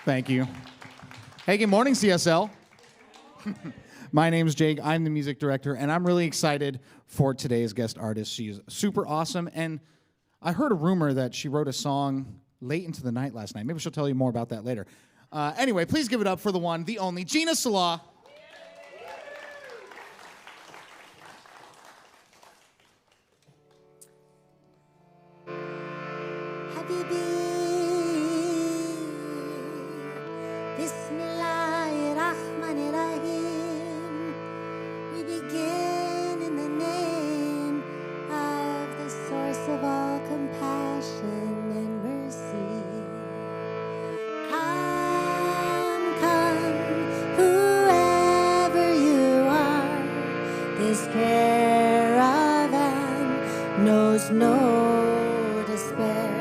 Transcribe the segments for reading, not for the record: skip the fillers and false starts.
Thank you. Hey, good morning, CSL. My name's Jake. I'm the music director, and I'm really excited for today's guest artist. She's super awesome, and I heard a rumor that she wrote a song late into the night last night. Maybe she'll tell you more about that later. Anyway, please give it up for the one, the only, Gina Sala. We begin in the name of the source of all compassion and mercy. Come, whoever you are, this caravan knows no despair.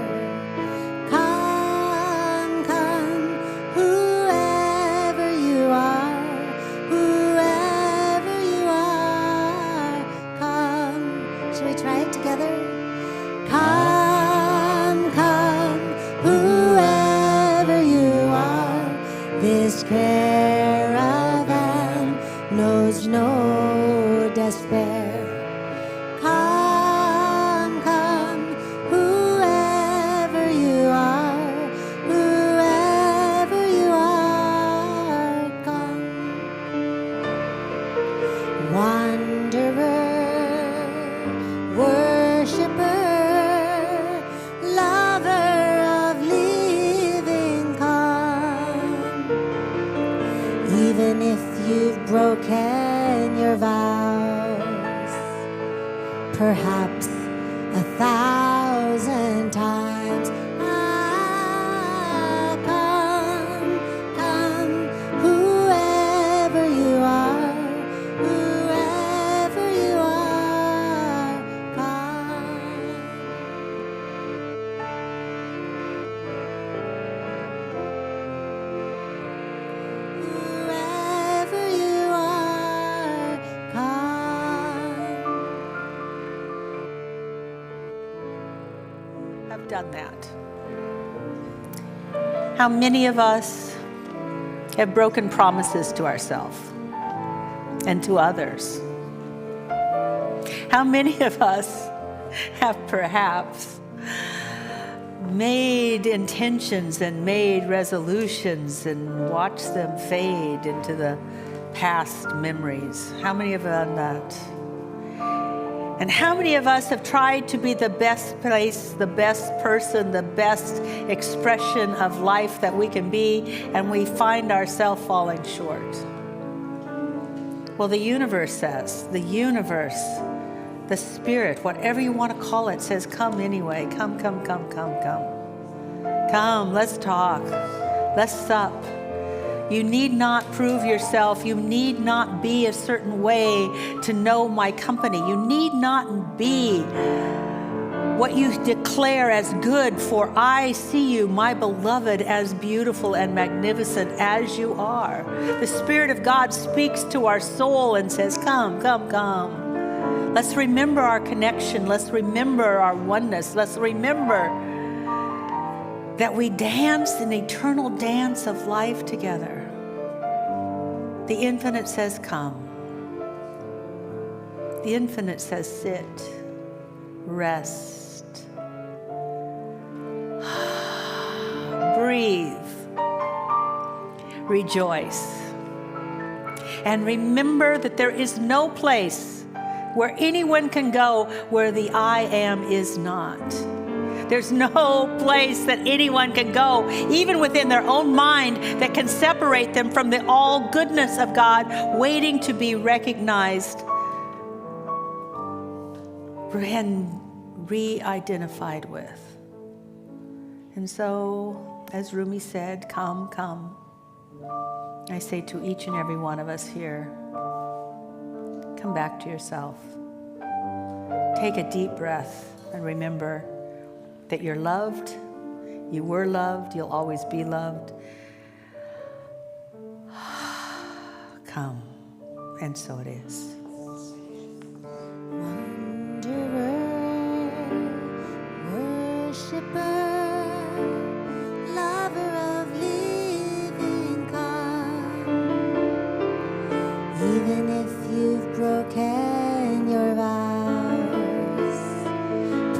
This caravan knows no despair. Come, whoever you are, come. Wanderer, worshiper, lover of living, come. Even if you've broken your vows, perhaps 1,000 times, come, whoever you are, come. Have done that. How many of us have broken promises to ourselves and to others? How many of us have perhaps made intentions and made resolutions and watched them fade into the past memories? How many have done that? And how many of us have tried to be the best place, the best person, the best expression of life that we can be, and we find ourselves falling short? Well, the universe says, the spirit, whatever you want to call it, says, come anyway. Come. Come, let's talk. Let's sup. You need not prove yourself. You need not be a certain way to know my company. You need not be what you declare as good, for I see you, my beloved, as beautiful and magnificent as you are. The Spirit of God speaks to our soul and says, come. Let's remember our connection. Let's remember our oneness. Let's remember that we dance an eternal dance of life together. The infinite says, come. The infinite says, sit, rest, breathe, rejoice. And remember that there is no place where anyone can go where the I am is not. There's no place that anyone can go, even within their own mind, that can separate them from the all goodness of God, waiting to be recognized and re-identified with. And so, as Rumi said, come. I say to each and every one of us here, come back to yourself. Take a deep breath and remember that you're loved, you were loved, you'll always be loved. Come, and so it is. Wanderer, worshiper, lover of living,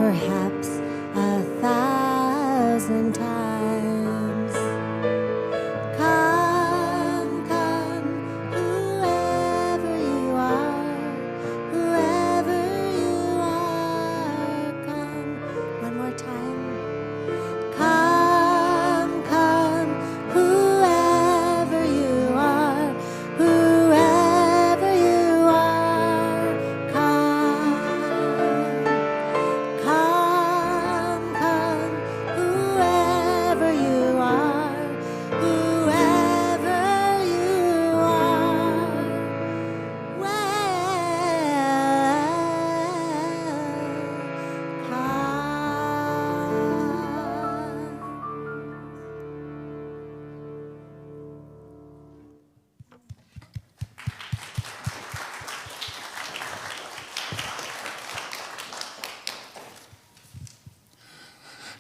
perhaps 1,000 times. Come, come, whoever you are, come. One more time. Come, come, whoever you are, come. Come, come, whoever you are,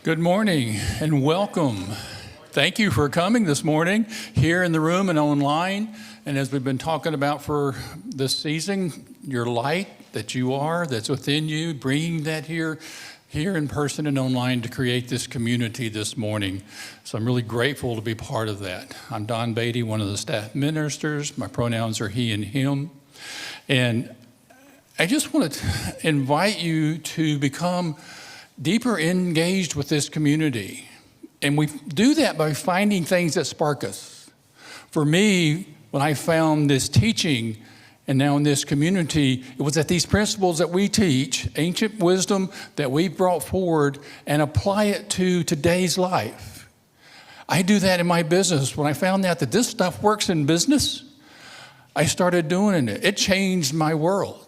Good morning and welcome. Thank you for coming this morning here in the room and online. And as we've been talking about for this season, your light that you are, that's within you, bringing that here in person and online to create this community this morning. So I'm really grateful to be part of that. I'm Don Beatty, one of the staff ministers. My pronouns are he and him. And I just want to invite you to become deeper engaged with this community. And we do that by finding things that spark us. For me, when I found this teaching and now in this community, it was that these principles that we teach, ancient wisdom that we brought forward and apply it to today's life. I do that in my business. When I found out that this stuff works in business, I started doing it. It changed my world.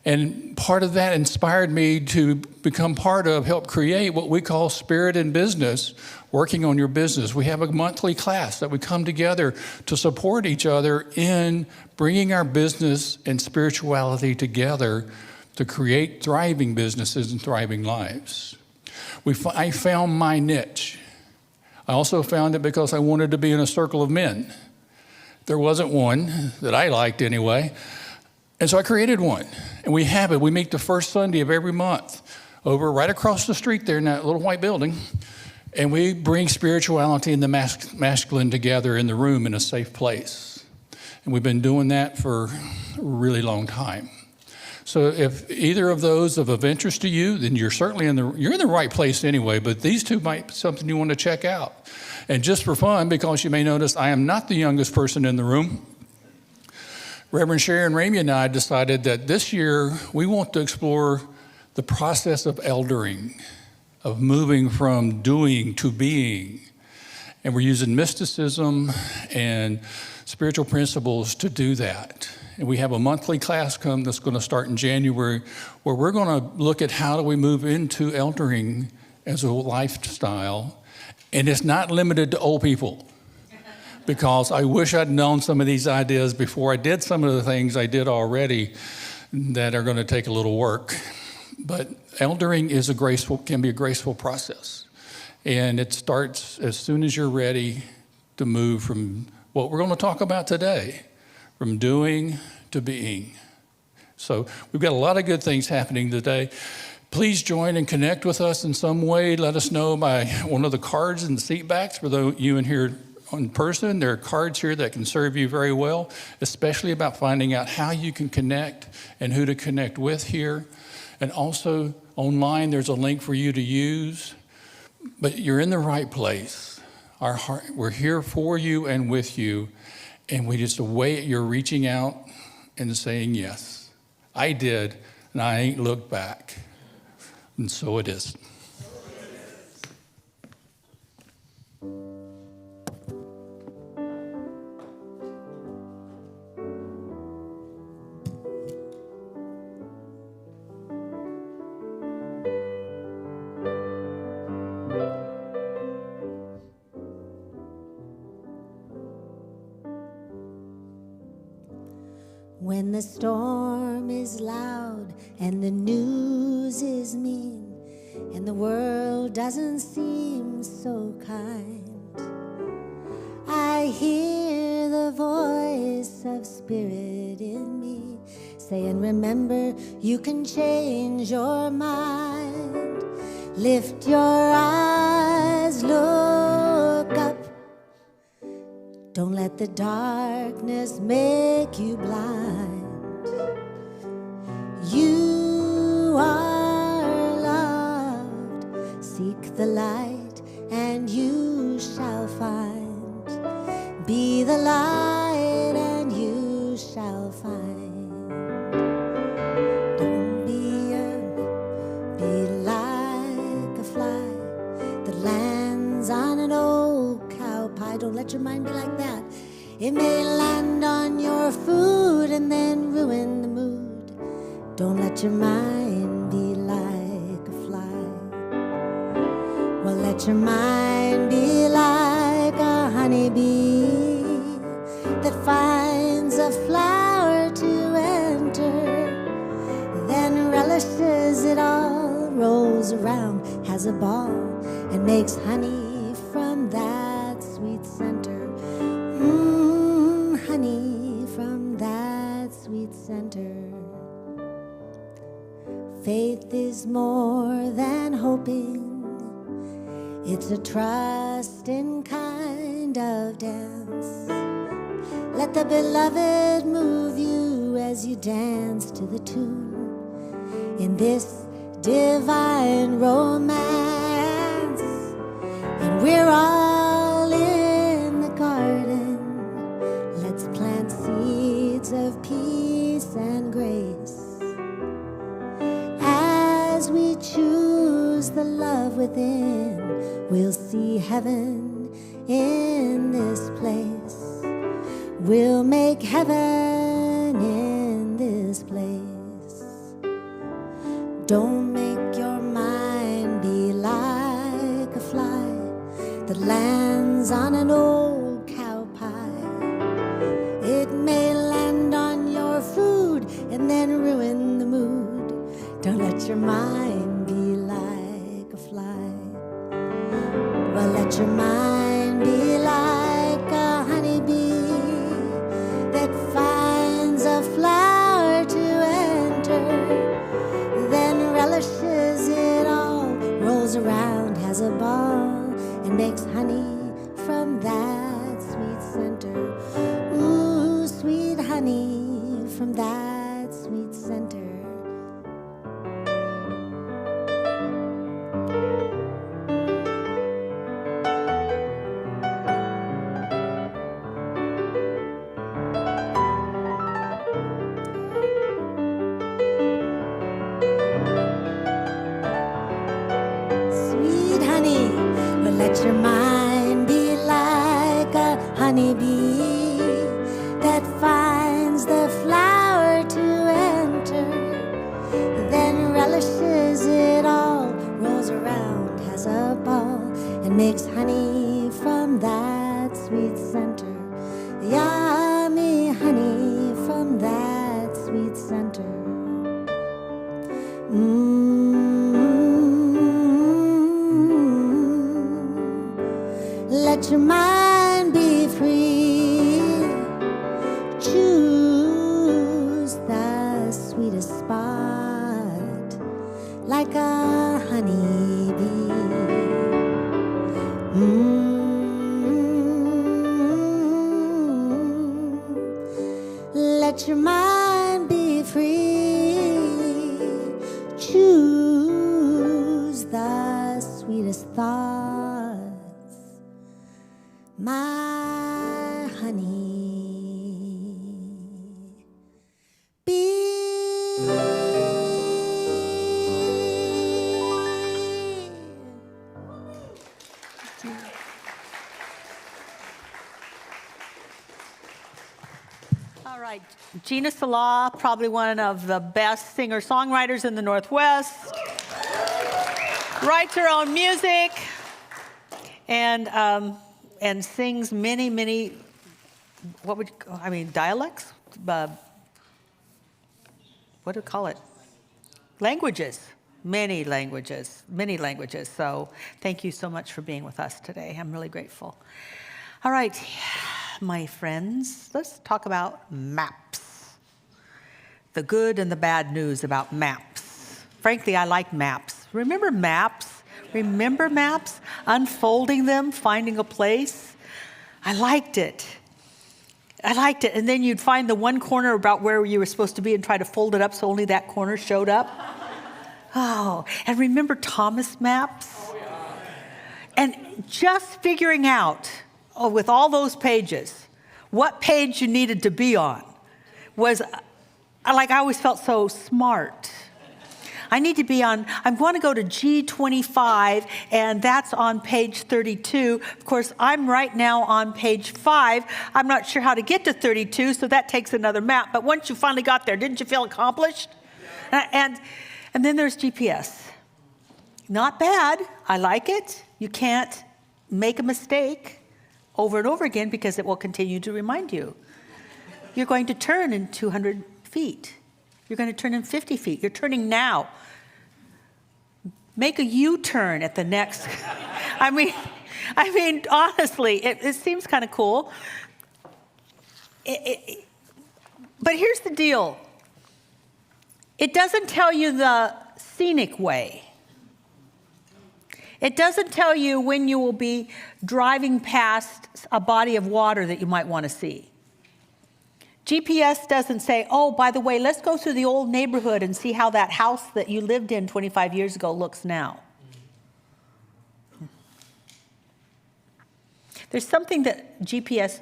And part of that inspired me to become part of, help create what we call Spirit in Business, working on your business. We have a monthly class that we come together to support each other in bringing our business and spirituality together to create thriving businesses and thriving lives. I found my niche. I also found it because I wanted to be in a circle of men. There wasn't one that I liked anyway. And so I created one, and we have it. We meet the first Sunday of every month over right across the street there in that little white building, and we bring spirituality and the masculine together in the room in a safe place. And we've been doing that for a really long time. So if either of those are of interest to you, then you're certainly you're in the right place anyway, but these two might be something you want to check out. And just for fun, because you may notice I am not the youngest person in the room, Reverend Sharon Ramey and I decided that this year we want to explore the process of eldering, of moving from doing to being. And we're using mysticism and spiritual principles to do that. And we have a monthly class that's going to start in January where we're going to look at how do we move into eldering as a lifestyle. And it's not limited to old people. Because I wish I'd known some of these ideas before I did some of the things I did already that are going to take a little work. But eldering can be a graceful process. And it starts as soon as you're ready to move from what we're going to talk about today, from doing to being. So we've got a lot of good things happening today. Please join and connect with us in some way. Let us know by one of the cards in the seat backs for you in here in person. There are cards here that can serve you very well, especially about finding out how you can connect and who to connect with here. And also online, there's a link for you to use. But you're in the right place. We're here for you and with you. And we just await you're reaching out and saying yes. I did, and I ain't looked back. And so it is. When the storm is loud and the news is mean and the world doesn't seem so kind, I hear the voice of Spirit in me saying, remember, you can change your mind. Lift your eyes, look up. Don't let the darkness make you blind. You are loved. Seek the light and you shall find. Be the light and you shall find. Don't be like a fly that lands on an old cow pie. Don't let your mind be like that. It may land on your food and then ruin the mood. Don't let your mind be like a fly. Well, let your mind be like a honeybee that finds a flower to enter, then relishes it all, rolls around, has a ball, and makes honey from that sweet center. Honey from that sweet center. Faith is more than hoping. It's a trusting kind of dance. Let the beloved move you as you dance to the tune in this divine romance. And we're all in the garden. Let's plant seeds of peace and grace. As we choose the love within, we'll see heaven in this place. We'll make heaven in this place. Don't make your mind be like a fly that lands on an old cow pie. It may land on your food and then ruin the mood. Don't let your mind be like a fly. Well, let your mind be like a honeybee that finds a flower to enter, then relishes it all, rolls around, has a ball, and makes honey from that sweet center. Ooh, sweet honey from that sweet center. Let your mind be like a honeybee that finds the flower to enter, then relishes it all, rolls around, has a ball, and makes honey from that sweet center. Yummy honey from that sweet center. Let your mind be free. Choose the sweetest spot, like a honeybee. Let your mind be free. Choose the sweetest thoughts, my honey bee. All right, Gina, Sala, probably one of the best singer-songwriters in the Northwest. Writes her own music and sings many, dialects? What do you call it? Languages. Many languages. So thank you so much for being with us today. I'm really grateful. All right, my friends, let's talk about maps. The good and the bad news about maps. Frankly, I like maps. Remember maps? Remember maps? Unfolding them, finding a place. I liked it. And then you'd find the one corner about where you were supposed to be and try to fold it up so only that corner showed up. Oh, and remember Thomas maps? Oh, yeah. And just figuring out, with all those pages, what page you needed to be on was, I always felt so smart. I need to be on, I'm going to go to G25, and that's on page 32. Of course, I'm right now on page 5. I'm not sure how to get to 32, so that takes another map. But once you finally got there, didn't you feel accomplished? And then there's GPS. Not bad. I like it. You can't make a mistake over and over again because it will continue to remind you. You're going to turn in 200 feet. You're going to turn in 50 feet. You're turning now. Make a U-turn at the next. I mean, honestly, it seems kind of cool. But here's the deal. It doesn't tell you the scenic way. It doesn't tell you when you will be driving past a body of water that you might want to see. GPS doesn't say, oh, by the way, let's go through the old neighborhood and see how that house that you lived in 25 years ago looks now. There's something that GPS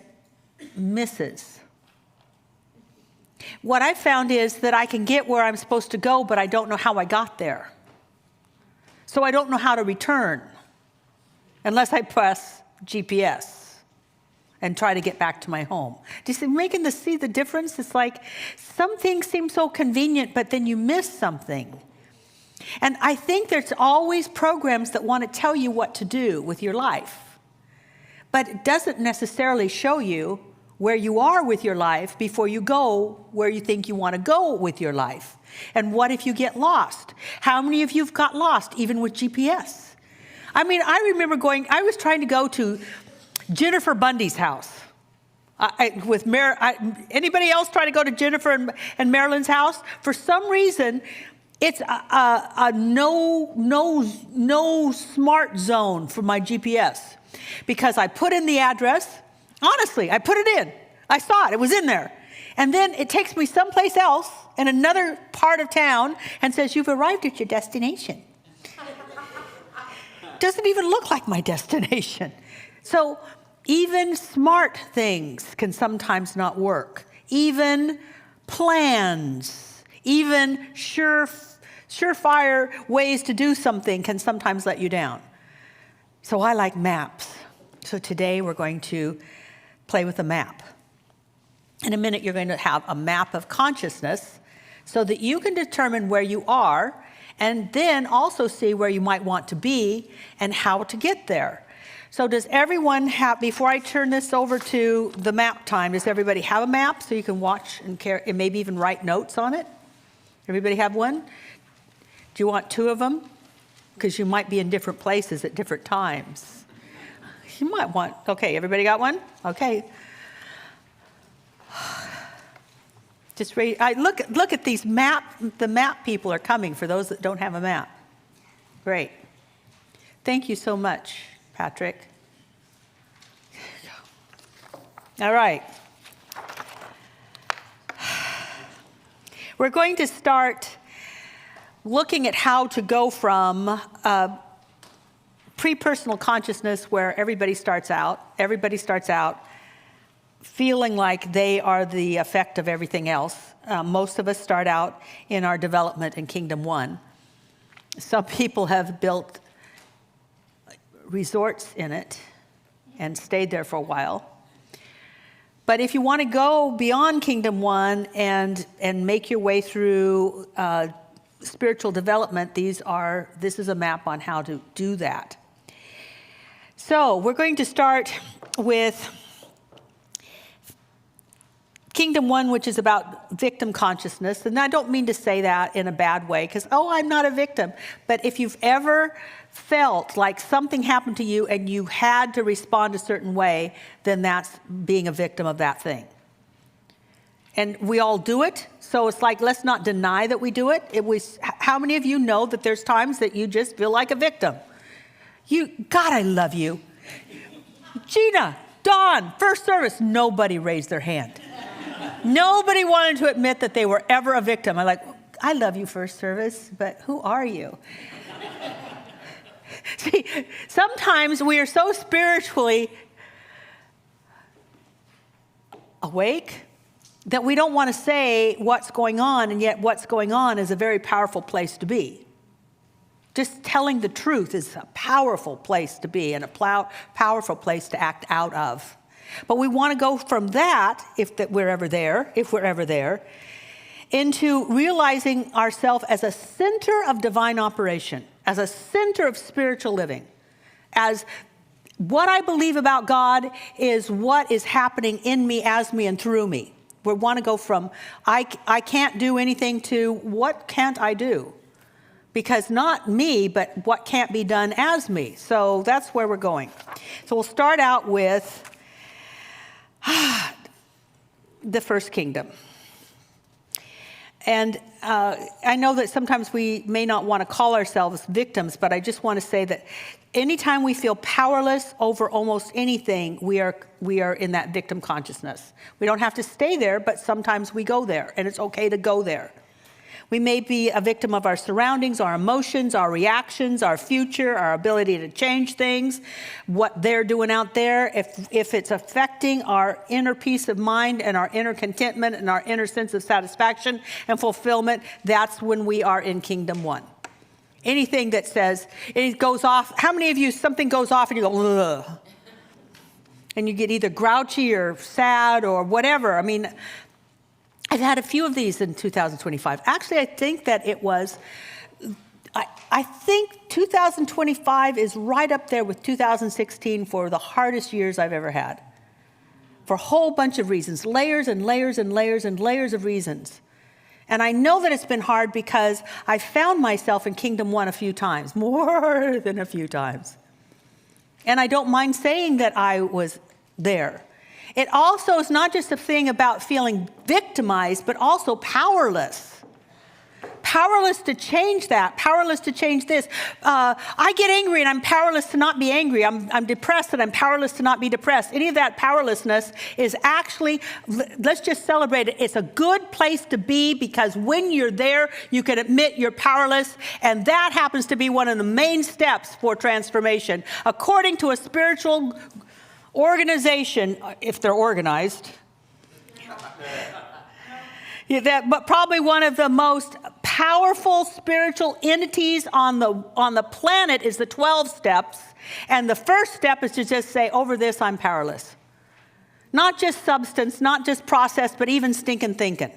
misses. What I found is that I can get where I'm supposed to go, but I don't know how I got there. So I don't know how to return unless I press GPS and try to get back to my home. Do you see the difference? It's like some things seem so convenient, but then you miss something. And I think there's always programs that want to tell you what to do with your life. But it doesn't necessarily show you where you are with your life before you go where you think you want to go with your life. And what if you get lost? How many of you have got lost, even with GPS? I mean, I remember I was trying to go to Jennifer Bundy's house. Anybody else try to go to Jennifer and Marilyn's house? For some reason, it's a no smart zone for my GPS. Because I put in the address, honestly, I put it in. I saw it, it was in there. And then it takes me someplace else in another part of town and says, you've arrived at your destination. Doesn't even look like my destination. So even smart things can sometimes not work. Even plans, even surefire ways to do something can sometimes let you down. So I like maps. So today we're going to play with a map. In a minute, you're going to have a map of consciousness so that you can determine where you are and then also see where you might want to be and how to get there. So does everyone have, before I turn this over to the map time, does everybody have a map so you can watch and maybe even write notes on it? Everybody have one? Do you want 2 of them? Because you might be in different places at different times. You might want, okay, everybody got one? Okay. Just look at these the map people are coming for those that don't have a map. Great. Thank you so much, Patrick. All right. We're going to start looking at how to go from pre-personal consciousness where everybody starts out feeling like they are the effect of everything else. Most of us start out in our development in Kingdom 1. Some people have built resorts in it and stayed there for a while. But if you want to go beyond Kingdom 1 and make your way through spiritual development, this is a map on how to do that. So we're going to start with Kingdom 1, which is about victim consciousness. And I don't mean to say that in a bad way, because, I'm not a victim. But if you've ever felt like something happened to you and you had to respond a certain way, then that's being a victim of that thing. And we all do it. So it's like, let's not deny that we do it. How many of you know that there's times that you just feel like a victim? God, I love you. Gina, Dawn, first service, nobody raised their hand. Nobody wanted to admit that they were ever a victim. I'm like, I love you, first service, but who are you? See, sometimes we are so spiritually awake that we don't want to say what's going on, and yet what's going on is a very powerful place to be. Just telling the truth is a powerful place to be and a powerful place to act out of. But we want to go from that, if we're ever there, into realizing ourselves as a center of divine operation, as a center of spiritual living, as what I believe about God is what is happening in me, as me, and through me. We want to go from I can't do anything to what can't I do? Because not me, but what can't be done as me. So that's where we're going. So we'll start out with the first kingdom. And I know that sometimes we may not want to call ourselves victims, but I just want to say that anytime we feel powerless over almost anything, we are in that victim consciousness. We don't have to stay there, but sometimes we go there, and it's okay to go there. We may be a victim of our surroundings, our emotions, our reactions, our future, our ability to change things, what they're doing out there. If it's affecting our inner peace of mind and our inner contentment and our inner sense of satisfaction and fulfillment, that's when we are in Kingdom 1. Anything that says, it goes off, how many of you, something goes off and you go, ugh, and you get either grouchy or sad or whatever? I mean, I've had a few of these in 2025. Actually, I think that it was, I think 2025 is right up there with 2016 for the hardest years I've ever had. For a whole bunch of reasons, layers and layers and layers and layers of reasons. And I know that it's been hard because I found myself in Kingdom 1 a few times, more than a few times. And I don't mind saying that I was there. It also is not just a thing about feeling victimized, but also powerless. Powerless to change that, powerless to change this. I get angry and I'm powerless to not be angry. I'm depressed and I'm powerless to not be depressed. Any of that powerlessness is actually, let's just celebrate it. It's a good place to be, because when you're there, you can admit you're powerless. And that happens to be one of the main steps for transformation. According to a spiritual organization, if they're organized, but probably one of the most powerful spiritual entities on the planet is the 12 steps. And the first step is to just say, over this, I'm powerless. Not just substance, not just process, but even stinking thinking.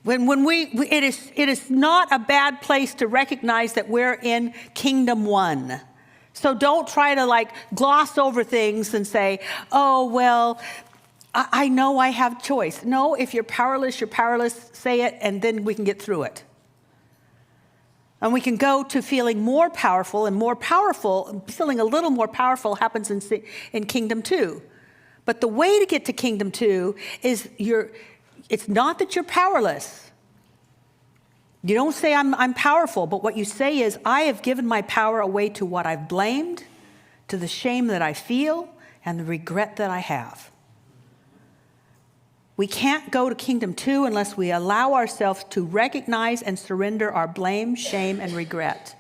It is not a bad place to recognize that we're in Kingdom 1. So don't try to gloss over things and say, oh, well, I know I have choice. No, if you're powerless, say it, and then we can get through it. And we can go to feeling more powerful, and more powerful, feeling a little more powerful happens in Kingdom 2. But the way to get to Kingdom 2 is it's not that you're powerless. You don't say I'm powerful, but what you say is, I have given my power away to what I've blamed, to the shame that I feel, and the regret that I have. We can't go to Kingdom 2 unless we allow ourselves to recognize and surrender our blame, shame, and regret.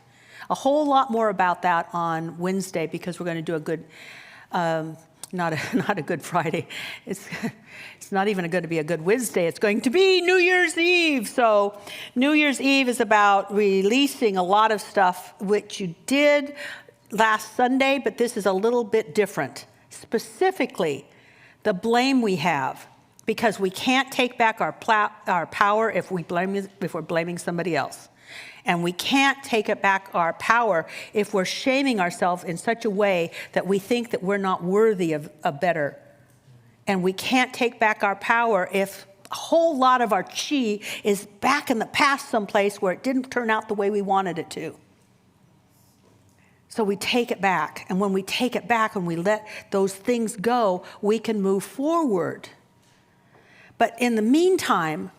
A whole lot more about that on Wednesday, because we're going to do a good, not a Good Friday. It's not even going to be a Good Wednesday. It's going to be New Year's Eve. So New Year's Eve is about releasing a lot of stuff which you did last Sunday, but this is a little bit different. Specifically, the blame we have. Because we can't take back our power if we're blaming somebody else. And we can't take it back our power if we're shaming ourselves in such a way that we think that we're not worthy of a better. And we can't take back our power if a whole lot of our chi is back in the past someplace where it didn't turn out the way we wanted it to. So we take it back. And when we take it back and we let those things go, we can move forward. But in the meantime,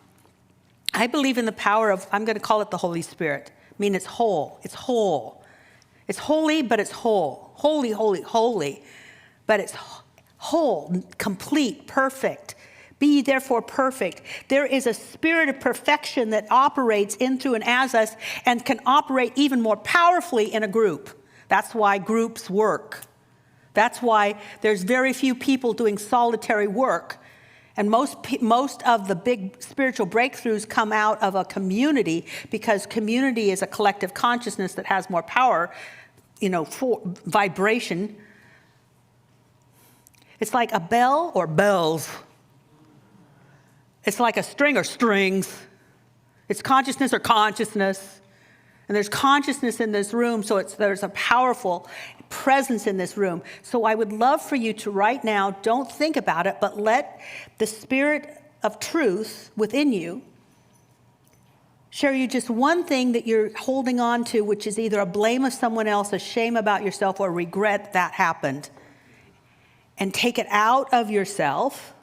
I believe in the power of, I'm going to call it the Holy Spirit. I mean, it's whole. It's whole. It's holy, but it's whole. Holy, holy, holy, but it's whole, complete, perfect. Be ye therefore perfect. There is a spirit of perfection that operates in, through, and as us, and can operate even more powerfully in a group. That's why groups work. That's why there's very few people doing solitary work. And most of the big spiritual breakthroughs come out of a community, because community is a collective consciousness that has more power, for vibration. It's like a bell or bells. It's like a string or strings. It's consciousness or consciousness. And there's consciousness in this room, so there's a powerful presence in this room. So I would love for you to right now, don't think about it, but let the spirit of truth within you share you just one thing that you're holding on to, which is either a blame of someone else, a shame about yourself, or regret that happened. And take it out of yourself,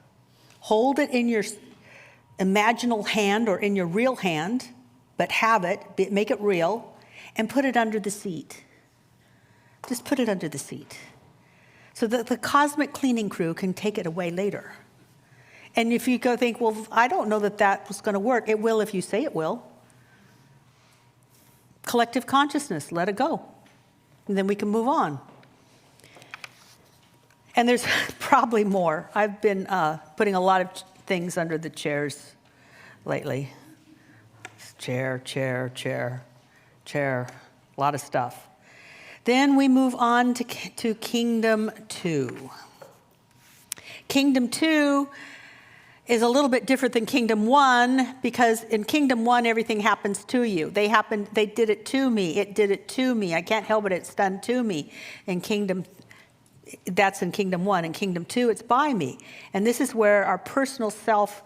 hold it in your imaginal hand or in your real hand, but have it, make it real, and put it under the seat. Just put it under the seat, so that the cosmic cleaning crew can take it away later. And if you go think, well, I don't know that was going to work, it will if you say it will. Collective consciousness, let it go. And then we can move on. And there's probably more. I've been putting a lot of things under the chairs lately. Chair, chair, chair, chair, a lot of stuff. Then we move on to Kingdom 2. Kingdom 2 is a little bit different than Kingdom 1, because in Kingdom 1, everything happens to you. They did it to me. It did it to me. I can't help it. It's done to me. That's in Kingdom 1. In Kingdom 2, it's by me. And this is where our personal self,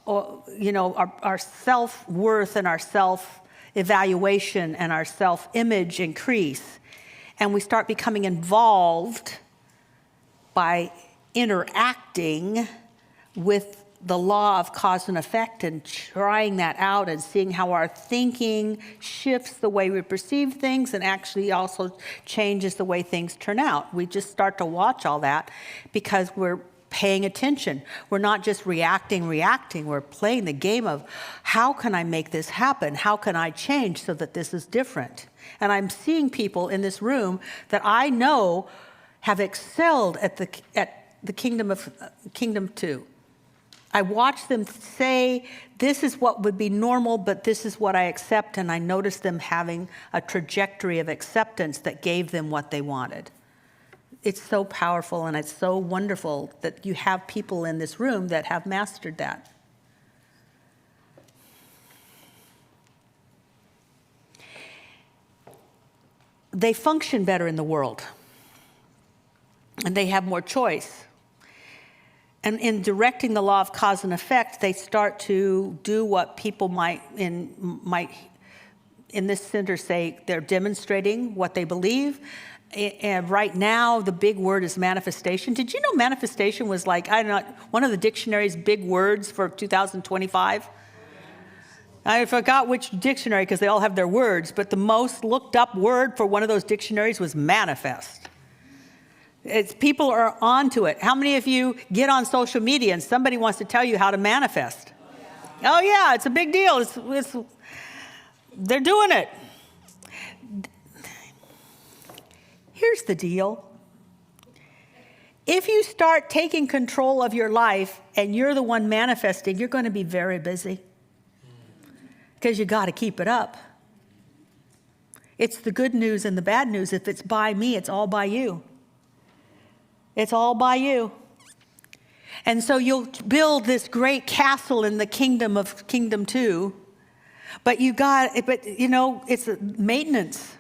our self-worth and our self-evaluation and our self-image increase. And we start becoming involved by interacting with the law of cause and effect and trying that out and seeing how our thinking shifts the way we perceive things and actually also changes the way things turn out. We just start to watch all that because we're paying attention. We're not just reacting. We're playing the game of, how can I make this happen? How can I change so that this is different? And I'm seeing people in this room that I know have excelled at the Kingdom 2. I watch them say, this is what would be normal, but this is what I accept, and I notice them having a trajectory of acceptance that gave them what they wanted. It's so powerful, and it's so wonderful that you have people in this room that have mastered that. They function better in the world, and they have more choice. And in directing the law of cause and effect, they start to do what people might in this center say they're demonstrating what they believe. And right now, the big word is manifestation. Did you know manifestation was one of the dictionary's big words for 2025? I forgot which dictionary because they all have their words, but the most looked up word for one of those dictionaries was manifest. People are onto it. How many of you get on social media and somebody wants to tell you how to manifest? Oh yeah, it's a big deal. They're doing it. Here's the deal. If you start taking control of your life and you're the one manifesting, you're going to be very busy because you got to keep it up. It's the good news and the bad news. If it's by me, it's all by you. It's all by you. And so you'll build this great castle in the Kingdom 2, but it's maintenance.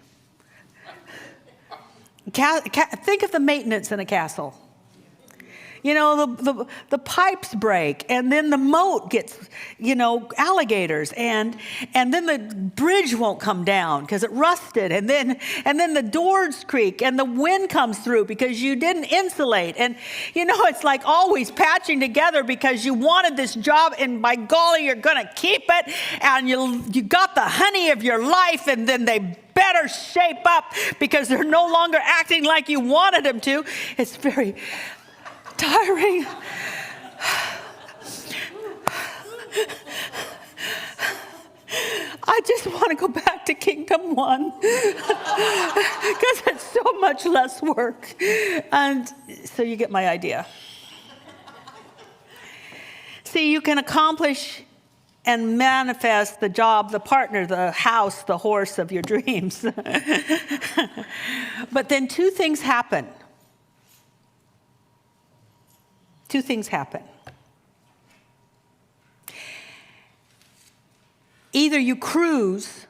Think of the maintenance in a castle. the pipes break, and then the moat gets, alligators, and then the bridge won't come down because it rusted, and then the doors creak, and the wind comes through because you didn't insulate, and it's like always patching together because you wanted this job, and by golly, you're gonna keep it, and you got the honey of your life, and then they better shape up because they're no longer acting like you wanted them to. It's very tiring. I just want to go back to Kingdom 1 because it's so much less work. And so you get my idea. See, you can accomplish and manifest the job, the partner, the house, the horse of your dreams. But then two things happen. Two things happen. Either you cruise,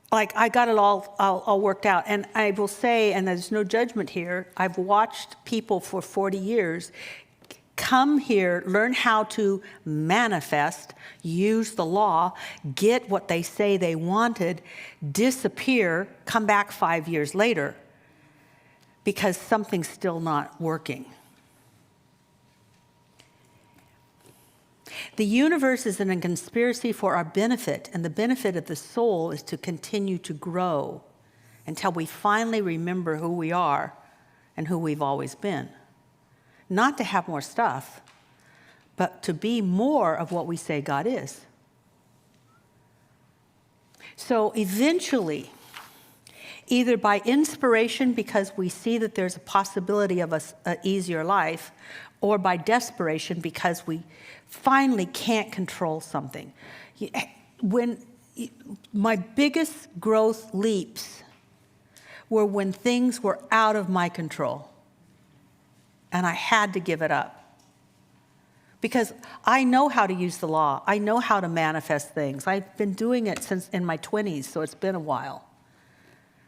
like I got it all worked out. And I will say, and there's no judgment here, I've watched people for 40 years come here, learn how to manifest, use the law, get what they say they wanted, disappear, come back 5 years later because something's still not working. The universe is in a conspiracy for our benefit, and the benefit of the soul is to continue to grow until we finally remember who we are and who we've always been. Not to have more stuff, but to be more of what we say God is. So eventually, either by inspiration because we see that there's a possibility of an easier life, or by desperation because we finally can't control something. When my biggest growth leaps were when things were out of my control. And I had to give it up. Because I know how to use the law. I know how to manifest things. I've been doing it since in my 20s, so it's been a while.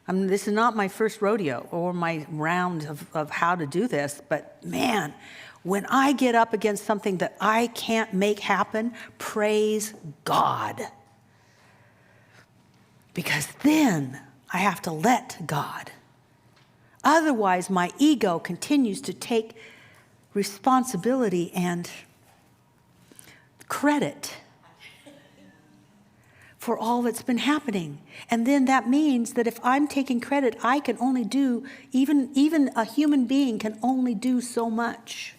This is not my first rodeo or my round of how to do this, but man, when I get up against something that I can't make happen, praise God. Because then I have to let God. Otherwise, my ego continues to take responsibility and credit for all that's been happening. And then that means that if I'm taking credit, I can only do, even a human being can only do so much.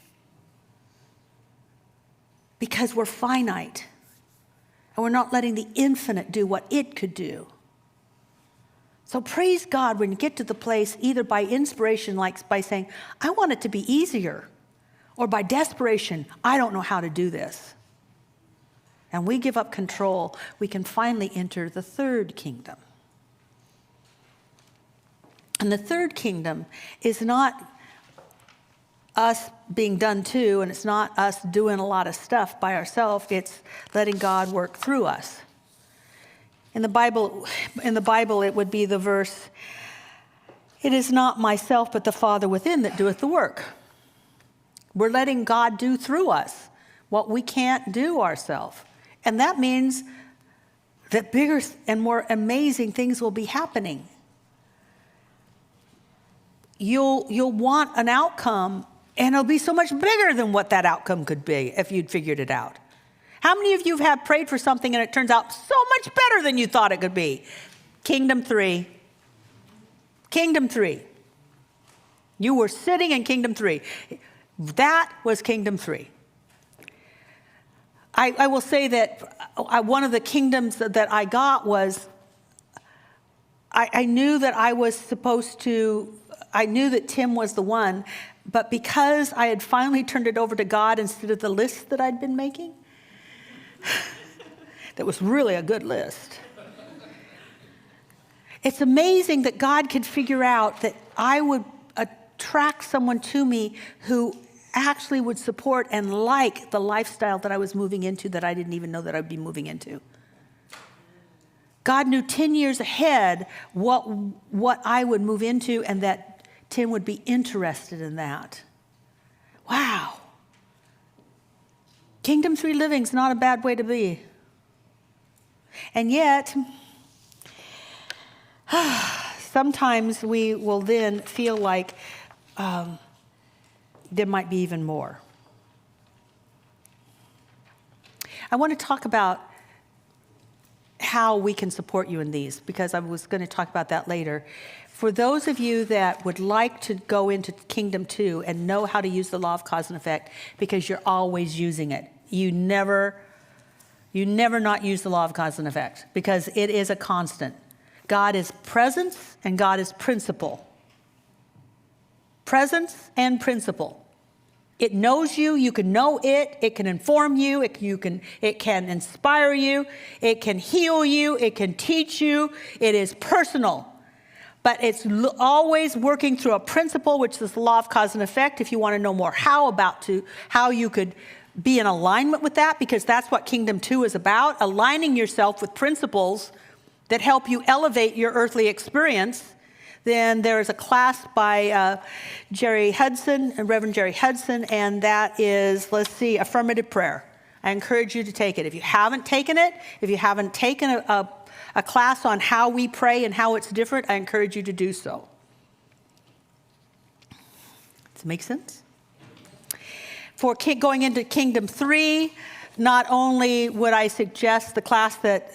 Because we're finite. And we're not letting the infinite do what it could do. So praise God when you get to the place, either by inspiration, like by saying, I want it to be easier, or by desperation, I don't know how to do this. And we give up control, we can finally enter the third kingdom. And the third kingdom is not us being done to, and it's not us doing a lot of stuff by ourselves, it's letting God work through us. In the Bible, it would be the verse, it is not myself, but the Father within that doeth the work. We're letting God do through us what we can't do ourselves. And that means that bigger and more amazing things will be happening. You'll want an outcome, and it'll be so much bigger than what that outcome could be if you'd figured it out. How many of you have prayed for something and it turns out so much better than you thought it could be? Kingdom 3. Kingdom 3. You were sitting in Kingdom 3. That was Kingdom 3. I will say that one of the kingdoms that I got was, I knew that I was supposed to, I knew that Tim was the one, but because I had finally turned it over to God instead of the list that I'd been making, that was really a good list. It's amazing that God could figure out that I would attract someone to me who actually would support and like the lifestyle that I was moving into that I didn't even know that I'd be moving into. God knew 10 years ahead what I would move into and that Tim would be interested in that. Wow. Kingdom 3 living's not a bad way to be. And yet, sometimes we will then feel like there might be even more. I want to talk about how we can support you in these, because I was going to talk about that later. For those of you that would like to go into Kingdom 2 and know how to use the law of cause and effect, because you're always using it. You never not use the law of cause and effect, because it is a constant. God is presence and God is principle. Presence and principle. It knows you, you can know it, it can inform you, it can inspire you, it can heal you, it can teach you. It is personal. But it's always working through a principle, which is the law of cause and effect. If you want to know more how you could be in alignment with that, because that's what Kingdom 2 is about, aligning yourself with principles that help you elevate your earthly experience. Then there is a class by Reverend Jerry Hudson, and that is, affirmative prayer. I encourage you to take it. If you haven't taken it, if you haven't taken a class on how we pray and how it's different, I encourage you to do so. Does it make sense? For going into Kingdom 3, not only would I suggest the class that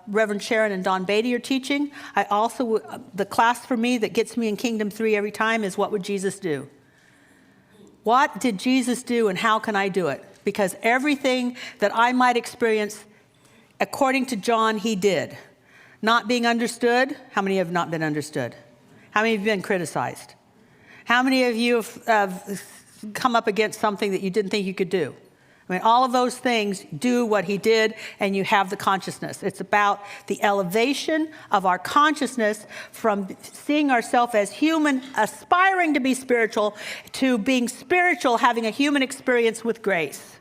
Reverend Sharon and Don Beatty are teaching, the class for me that gets me in Kingdom 3 every time is What Would Jesus Do? What did Jesus do and how can I do it? Because everything that I might experience, according to John, he did. Not being understood. How many have not been understood? How many have been criticized? How many of you have come up against something that you didn't think you could do? I mean, all of those things do what he did, and you have the consciousness. It's about the elevation of our consciousness from seeing ourselves as human, aspiring to be spiritual, to being spiritual, having a human experience with grace.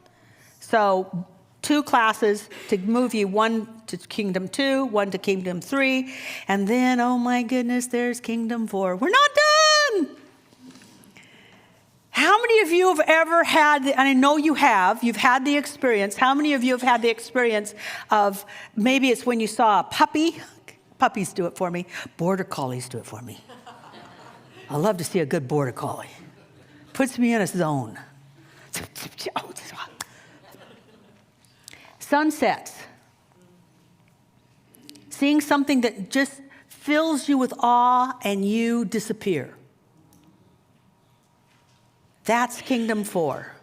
So 2 classes to move you, 1 to Kingdom 2, 1 to Kingdom 3, and then, oh my goodness, there's Kingdom 4. We're not done! How many of you have ever had, and I know you've had the experience, how many of you have had the experience of, maybe it's when you saw a puppy, puppies do it for me, border collies do it for me. I love to see a good border collie. Puts me in a zone. Sunsets. Seeing something that just fills you with awe and you disappear. That's Kingdom 4,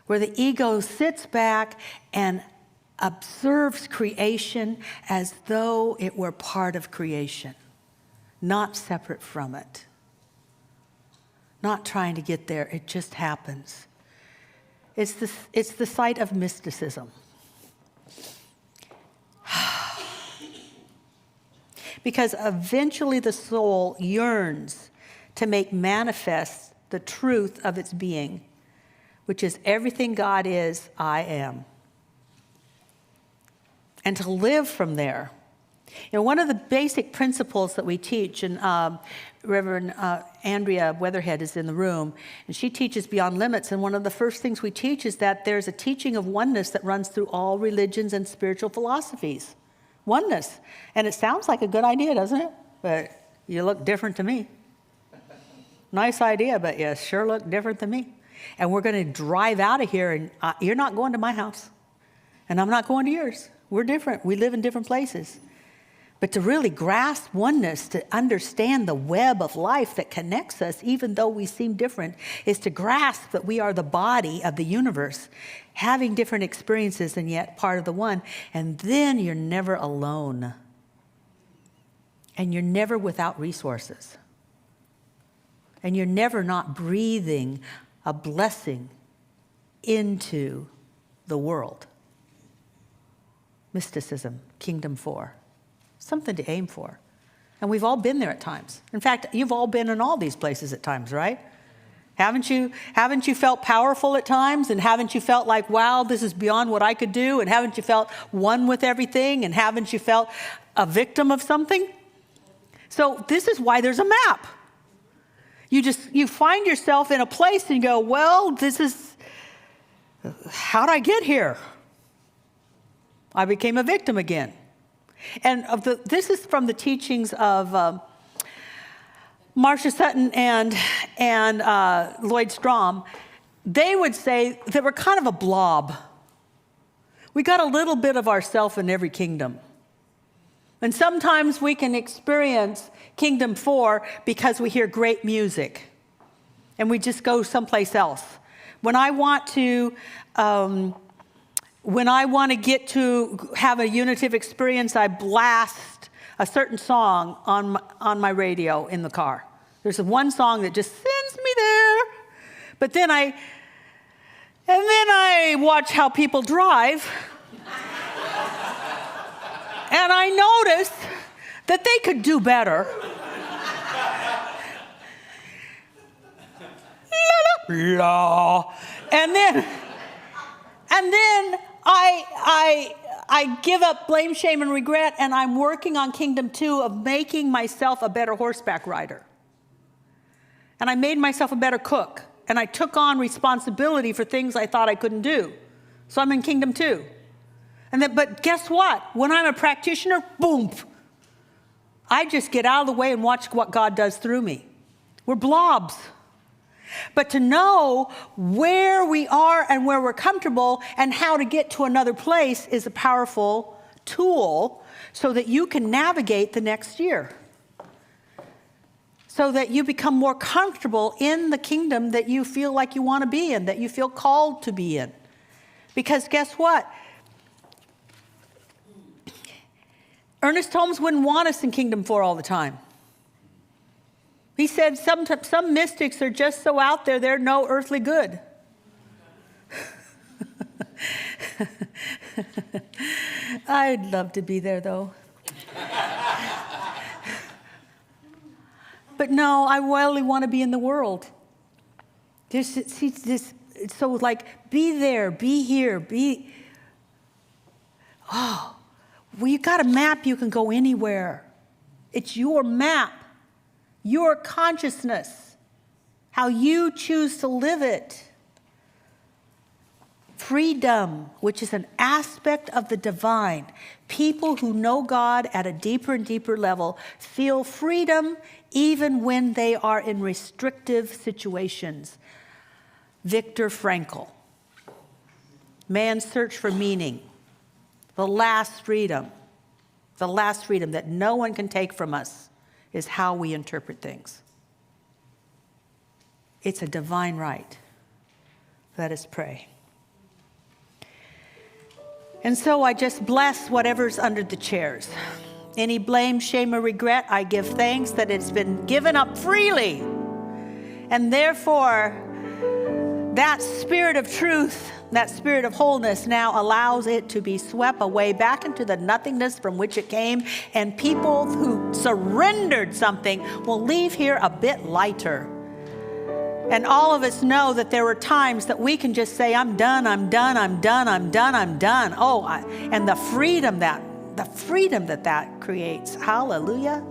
where the ego sits back and observes creation as though it were part of creation, not separate from it, not trying to get there. It just happens. It's the site of mysticism. Because eventually the soul yearns to make manifest the truth of its being, which is everything God is, I am. And to live from there. You know, one of the basic principles that we teach, and Reverend Andrea Weatherhead is in the room, and she teaches Beyond Limits, and one of the first things we teach is that there's a teaching of oneness that runs through all religions and spiritual philosophies. Oneness. And it sounds like a good idea, doesn't it? But you look different to me. Nice idea, but you sure look different than me. And we're going to drive out of here, and you're not going to my house. And I'm not going to yours. We're different. We live in different places. But to really grasp oneness, to understand the web of life that connects us, even though we seem different, is to grasp that we are the body of the universe, having different experiences and yet part of the one. And then you're never alone. And you're never without resources. And you're never not breathing a blessing into the world. Mysticism, Kingdom 4. Something to aim for. And we've all been there at times. In fact, you've all been in all these places at times, right? Haven't you felt powerful at times? And haven't you felt like, wow, this is beyond what I could do? And haven't you felt one with everything? And haven't you felt a victim of something? So this is why there's a map. you find yourself in a place and you go, well, how'd I get here? I became a victim again. And this is from the teachings of Marcia Sutton and Lloyd Strom. They would say that we're kind of a blob. We got a little bit of ourself in every kingdom. And sometimes we can experience Kingdom 4 because we hear great music and we just go someplace else. When I want to get to have a unitive experience, I blast a certain song on my radio in the car. There's one song that just sends me there. But then I watch how people drive. And I notice that they could do better. And then I give up blame, shame, and regret, and I'm working on Kingdom 2 of making myself a better horseback rider. And I made myself a better cook, and I took on responsibility for things I thought I couldn't do. So I'm in Kingdom 2. But guess what? When I'm a practitioner, boom, I just get out of the way and watch what God does through me. We're blobs. But to know where we are and where we're comfortable and how to get to another place is a powerful tool so that you can navigate the next year. So that you become more comfortable in the kingdom that you feel like you want to be in, that you feel called to be in. Because guess what? Ernest Holmes wouldn't want us in Kingdom 4 all the time. He said some mystics are just so out there, they're no earthly good. I'd love to be there, though. But no, I really want to be in the world. So like, be there, be here, well, you got a map, you can go anywhere. It's your map, your consciousness, how you choose to live it. Freedom, which is an aspect of the divine. People who know God at a deeper and deeper level feel freedom even when they are in restrictive situations. Viktor Frankl, Man's Search for Meaning. The last freedom that no one can take from us is how we interpret things. It's a divine right. Let us pray. And so I just bless whatever's under the chairs. Any blame, shame, or regret, I give thanks that it's been given up freely. And therefore, that spirit of truth, that spirit of wholeness now allows it to be swept away back into the nothingness from which it came. And people who surrendered something will leave here a bit lighter. And all of us know that there are times that we can just say, I'm done, I'm done, I'm done, I'm done, I'm done. And the freedom that creates. Hallelujah.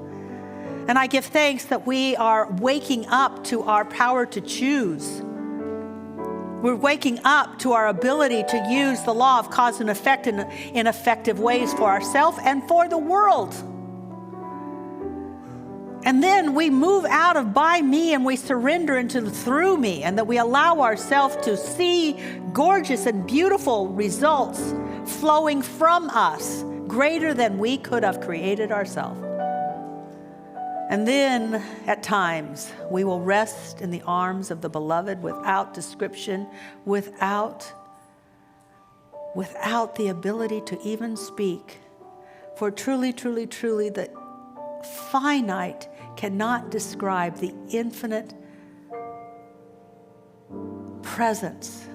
And I give thanks that we are waking up to our power to choose. We're waking up to our ability to use the law of cause and effect in effective ways for ourselves and for the world. And then we move out of by me and we surrender into through me, and that we allow ourselves to see gorgeous and beautiful results flowing from us, greater than we could have created ourselves. And then, at times, we will rest in the arms of the beloved without description, without the ability to even speak. For truly, truly, truly, the finite cannot describe the infinite presence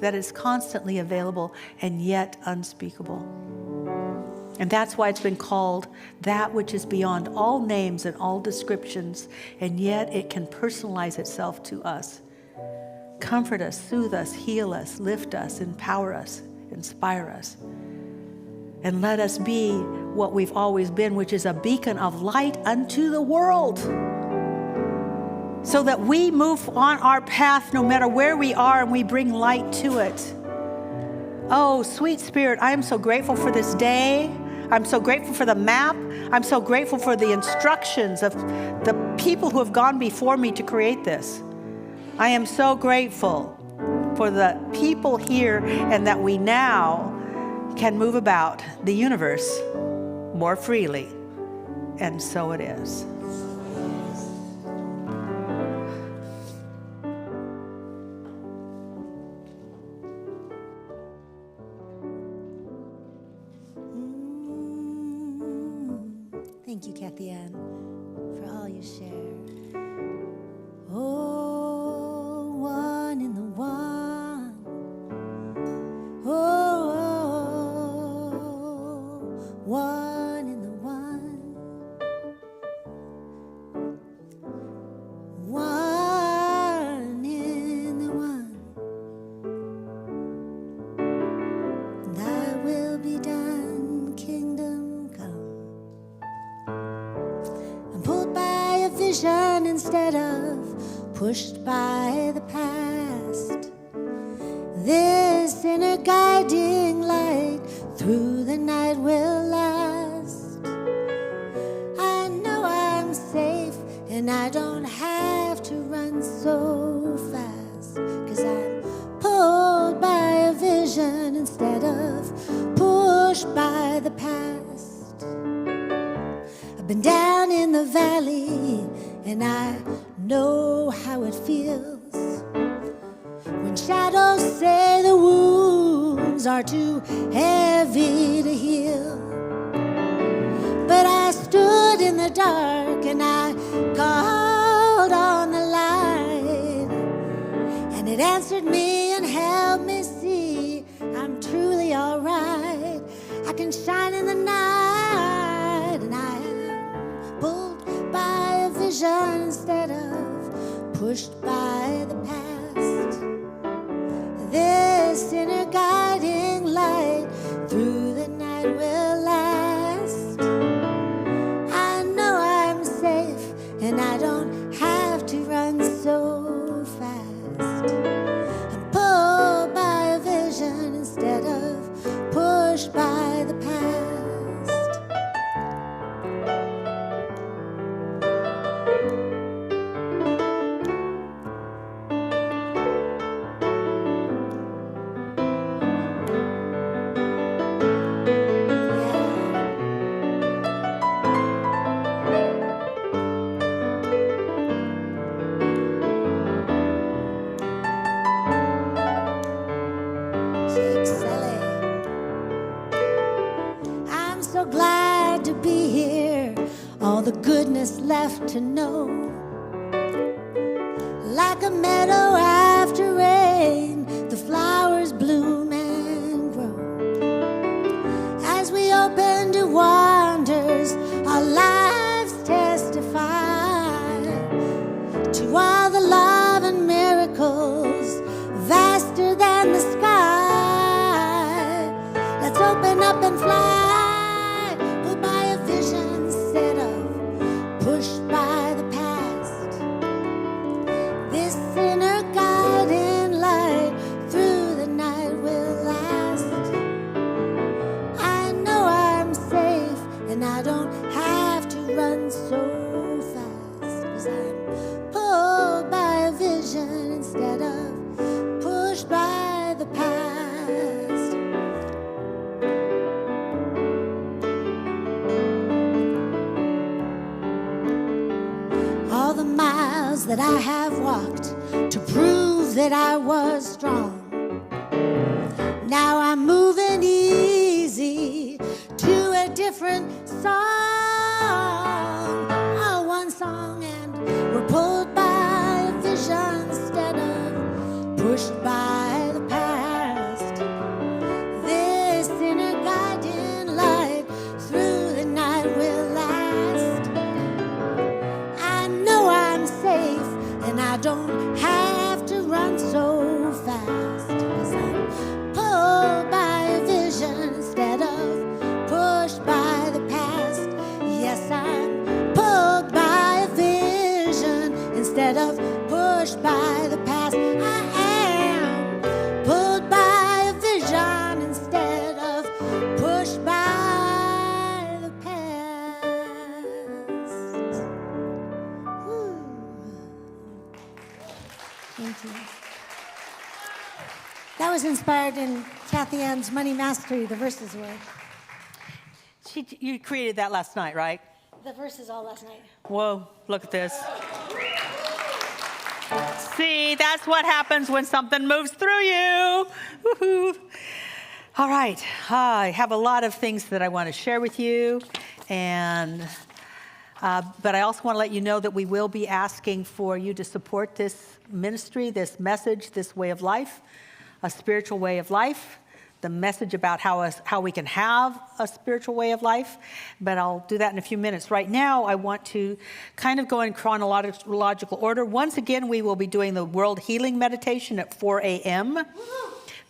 that is constantly available and yet unspeakable. And that's why it's been called that which is beyond all names and all descriptions, and yet it can personalize itself to us. Comfort us, soothe us, heal us, lift us, empower us, inspire us. And let us be what we've always been, which is a beacon of light unto the world. so that we move on our path no matter where we are and we bring light to it. Oh, sweet Spirit, I am so grateful for this day. I'm so grateful for the map. I'm so grateful for the instructions of the people who have gone before me to create this. I am so grateful for the people here and that we now can move about the universe more freely. And so it is. Thank you, Kathianne, for all you share. Oh, one in the one. Oh, one in the one. One in the one. Thy will be done, kingdom come. I'm pulled by a vision instead of pushed by the past. This inner guiding light through the night will last. I know I'm safe and I don't have to run so fast, 'cause I'm pulled by a vision instead of pushed by the past. I've been down in the valley and I know how it feels when shadows say the wounds are too heavy to heal. But I stood in the dark and I called on the light, and it answered me and helped me see I'm truly alright. I can shine in the night, and I am pulled by a vision instead of pushed by the past. This inner guiding light through the night will last. I know I'm safe and I don't have to run so fast. I'm pulled by a vision instead of pushed by the past. I'm so glad to be here, all the goodness left to know. Like a meadow after rain, the flowers bloom and grow. As we open to wonders, our lives testify to all the love and miracles vaster than the sky. Let's open up and fly, pulled by a vision instead of pushed by the past. This inner guiding light through the night will last. I know I'm safe and I don't have to run so fast, 'cause I'm pulled by a vision instead of pushed by the past. All the miles that I have walked to prove that I was strong, now I'm moving easy to a different song. Oh, one song, and we're pulled by a vision instead of pushed by the past. This inner guiding light through the night will last. I know I'm safe and I don't have to run so fast, 'cause I'm pulled by a vision instead of pushed by the past. was inspired in Kathianne's Money Mastery, the verses were. You created that last night, right? The verses all last night. Whoa, look at this. See, that's what happens when something moves through you. Woohoo. All right, I have a lot of things that I want to share with you, but I also want to let you know that we will be asking for you to support this ministry, this message, this way of life, a spiritual way of life, the message about how we can have a spiritual way of life, but I'll do that in a few minutes. Right now, I want to kind of go in chronological order. Once again, we will be doing the World Healing Meditation at 4 a.m.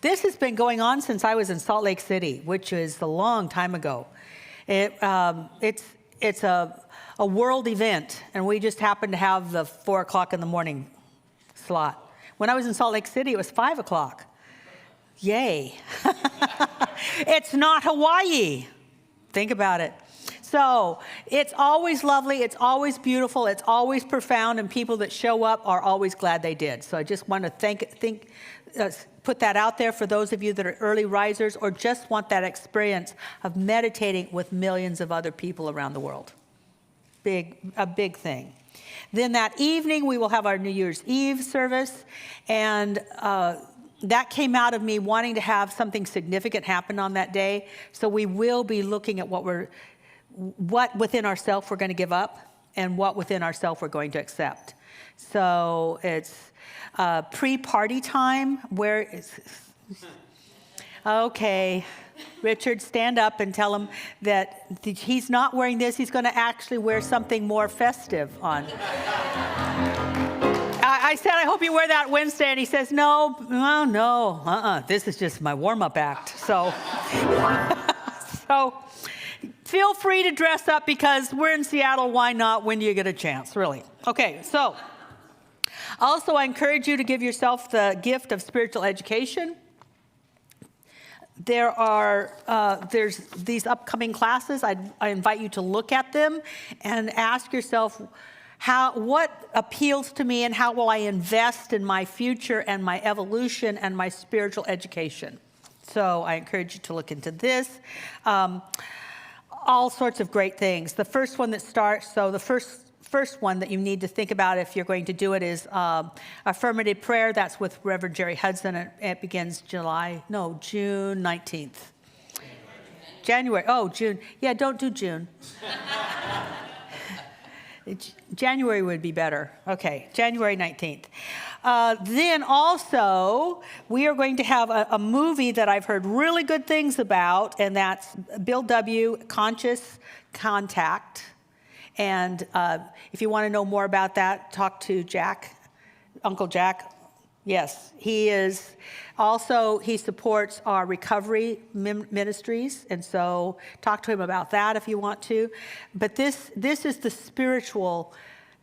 This has been going on since I was in Salt Lake City, which is a long time ago. It's a world event, and we just happened to have the 4 o'clock in the morning slot. When I was in Salt Lake City, it was 5 o'clock. Yay. It's not Hawaii. Think about it. So it's always lovely, it's always beautiful, it's always profound, and people that show up are always glad they did. So I just want to put that out there for those of you that are early risers or just want that experience of meditating with millions of other people around the world. A big thing. Then that evening, we will have our New Year's Eve service, and that came out of me wanting to have something significant happen on that day. So we will be looking at what within ourselves we're going to give up and what within ourselves we're going to accept. So it's pre-party time okay, Richard, stand up and tell him that he's not wearing this. He's going to actually wear something more festive on. I said, I hope you wear that Wednesday. And he says, no, this is just my warm-up act. So feel free to dress up because we're in Seattle. Why not when you get a chance, really? Okay, so also I encourage you to give yourself the gift of spiritual education. There's these upcoming classes. I invite you to look at them and ask yourself, what appeals to me and how will I invest in my future and my evolution and my spiritual education? So I encourage you to look into this. All sorts of great things. The first one that starts, so the first one that you need to think about if you're going to do it is affirmative prayer. That's with Reverend Jerry Hudson. It begins June 19th. January. Oh, June. Yeah, don't do June. January would be better. Okay, January 19th. Then also, we are going to have a movie that I've heard really good things about, and that's Bill W., Conscious Contact. And if you want to know more about that, talk to Jack, Uncle Jack. Yes, he is. Also, he supports our recovery ministries, and so talk to him about that if you want to. But this is the spiritual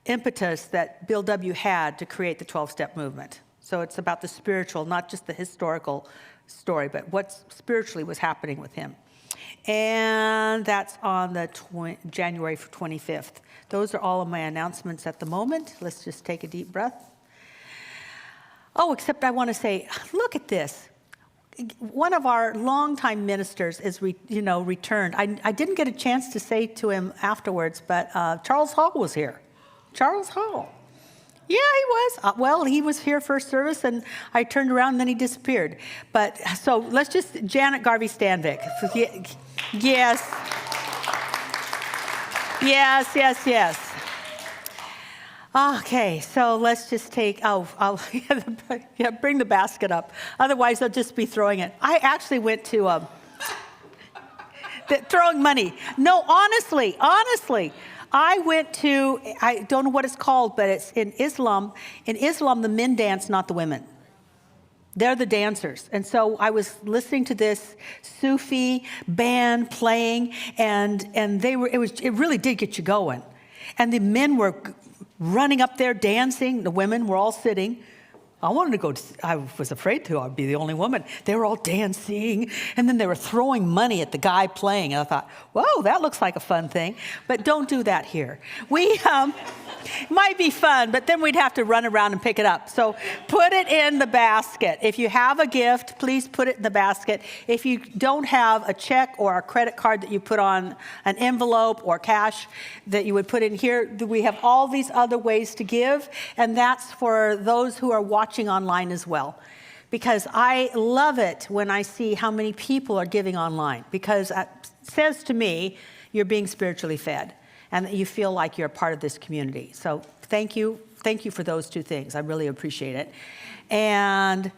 impetus that Bill W. had to create the 12-step movement. So it's about the spiritual, not just the historical story, but what spiritually was happening with him. And that's on the January 25th. Those are all of my announcements at the moment. Let's just take a deep breath. Oh, except I want to say, look at this. One of our longtime ministers is, returned. I didn't get a chance to say to him afterwards, but Charles Hall was here. Charles Hall. Yeah, he was. He was here first service, and I turned around, and then he disappeared. But so let's just Janet Garvey Stanvik. Yes. Yes. Okay, so let's just take, bring the basket up. Otherwise, I'll just be throwing it. I actually went to throwing money. No, honestly, I went to, I don't know what it's called, but it's in Islam. In Islam, the men dance, not the women. They're the dancers. And so I was listening to this Sufi band playing, and it really did get you going. And the men were running up there dancing. The women were all sitting. I wanted to go, I was afraid to, I'd be the only woman. They were all dancing, and then they were throwing money at the guy playing, and I thought, whoa, that looks like a fun thing, but don't do that here. We, might be fun, but then we'd have to run around and pick it up. So put it in the basket. If you have a gift, please put it in the basket. If you don't have a check or a credit card that you put on an envelope or cash that you would put in here, we have all these other ways to give, and that's for those who are watching online as well. Because I love it when I see how many people are giving online, because it says to me, you're being spiritually fed, and that you feel like you're a part of this community. So thank you for those two things. I really appreciate it. And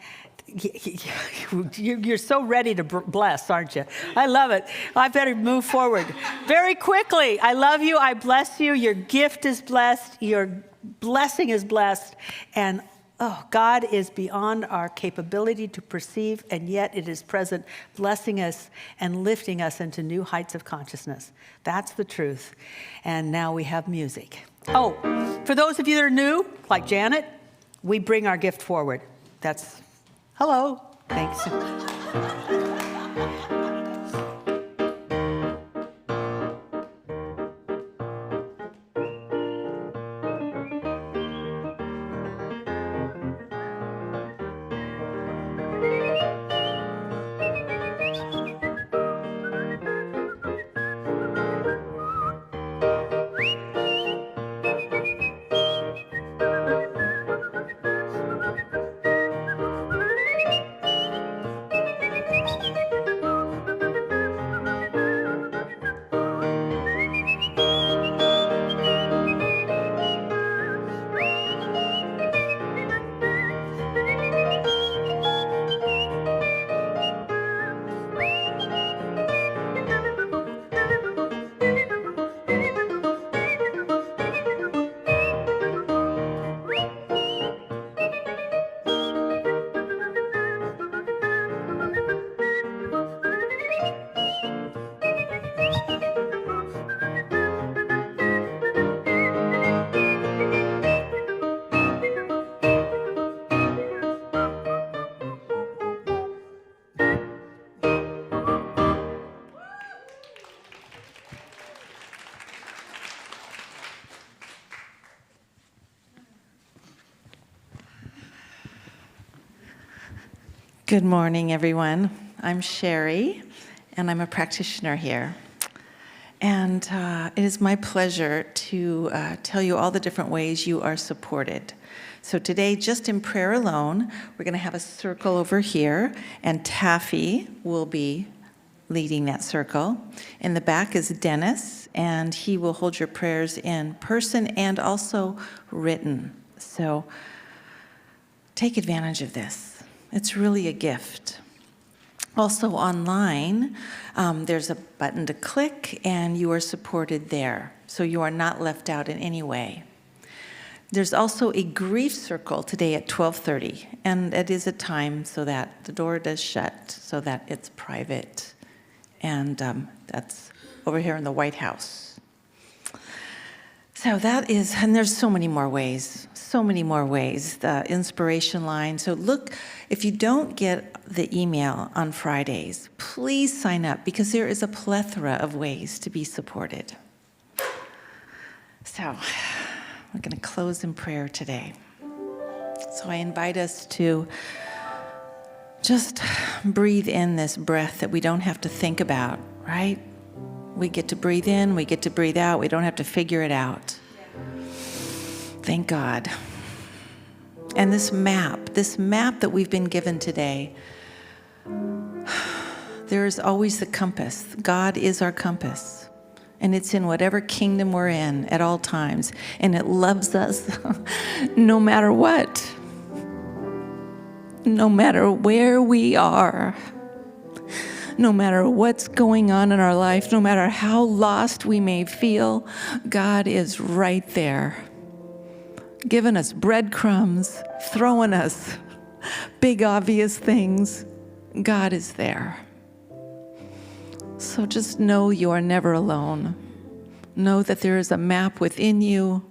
you're so ready to bless, aren't you? I love it. I better move forward very quickly. I love you. I bless you. Your gift is blessed. Your blessing is blessed. And oh, God is beyond our capability to perceive, and yet it is present, blessing us and lifting us into new heights of consciousness. That's the truth. And now we have music. Oh, for those of you that are new, like Janet, we bring our gift forward. That's, hello, thanks. Good morning, everyone. I'm Sherry, and I'm a practitioner here. And it is my pleasure to tell you all the different ways you are supported. So today, just in prayer alone, we're going to have a circle over here, and Taffy will be leading that circle. In the back is Dennis, and he will hold your prayers in person and also written. So take advantage of this. It's really a gift. Also online, there's a button to click, and you are supported there. So you are not left out in any way. There's also a grief circle today at 12:30, and it is a time so that the door does shut, so that it's private. And that's over here in the White House. So that is, and there's so many more ways, the inspiration line. So look, if you don't get the email on Fridays, please sign up, because there is a plethora of ways to be supported. So we're going to close in prayer today. So I invite us to just breathe in this breath that we don't have to think about, right? We get to breathe in, we get to breathe out, we don't have to figure it out. Thank God. And this map that we've been given today, there is always the compass. God is our compass. And it's in whatever kingdom we're in at all times. And it loves us no matter what. No matter where we are. No matter what's going on in our life, no matter how lost we may feel, God is right there, giving us breadcrumbs, throwing us big obvious things. God is there. So just know you are never alone. Know that there is a map within you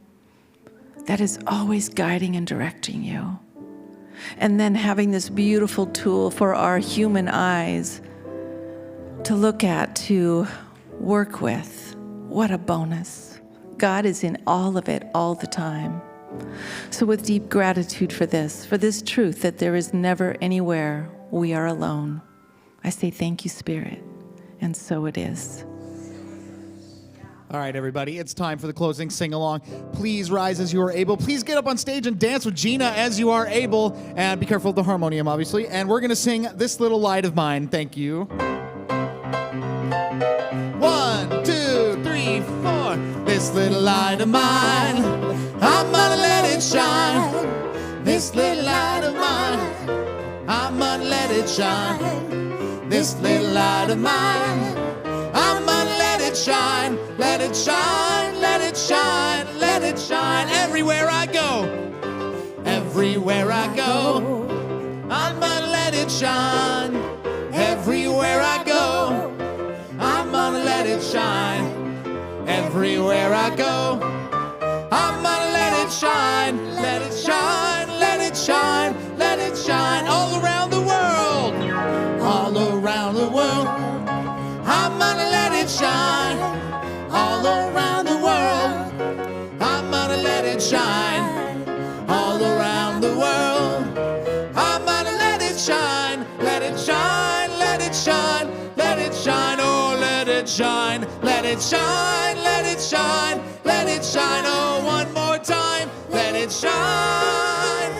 that is always guiding and directing you. and then having this beautiful tool for our human eyes to look at, to work with. What a bonus. God is in all of it all the time. So with deep gratitude for this truth that there is never anywhere we are alone, I say thank you, Spirit, and so it is. All right, everybody, it's time for the closing sing-along. Please rise as you are able. Please get up on stage and dance with Gina as you are able. And be careful of the harmonium, obviously. And we're going to sing This Little Light of Mine. Thank you. 1, 2, 3, 4. This little light of mine, I'm gonna let it shine. This little light of mine, I'm gonna let it shine. This little light of mine, I'm gonna let it shine. Let it shine, let it shine, let it shine. Everywhere I go, everywhere I go, I'm gonna let it shine. Everywhere I go, I'm gonna let it shine. Everywhere I go, I'm gonna let it shine. Let it shine, let it shine, let it shine. All around the world, all around the world, I'm gonna let it shine. All around the world, I'm gonna let it shine. All around the world, I'm gonna let it shine. Let it shine, let it shine, let it shine. Oh, let it shine, let it shine, let it shine, let it shine. Oh, one more time, let it shine.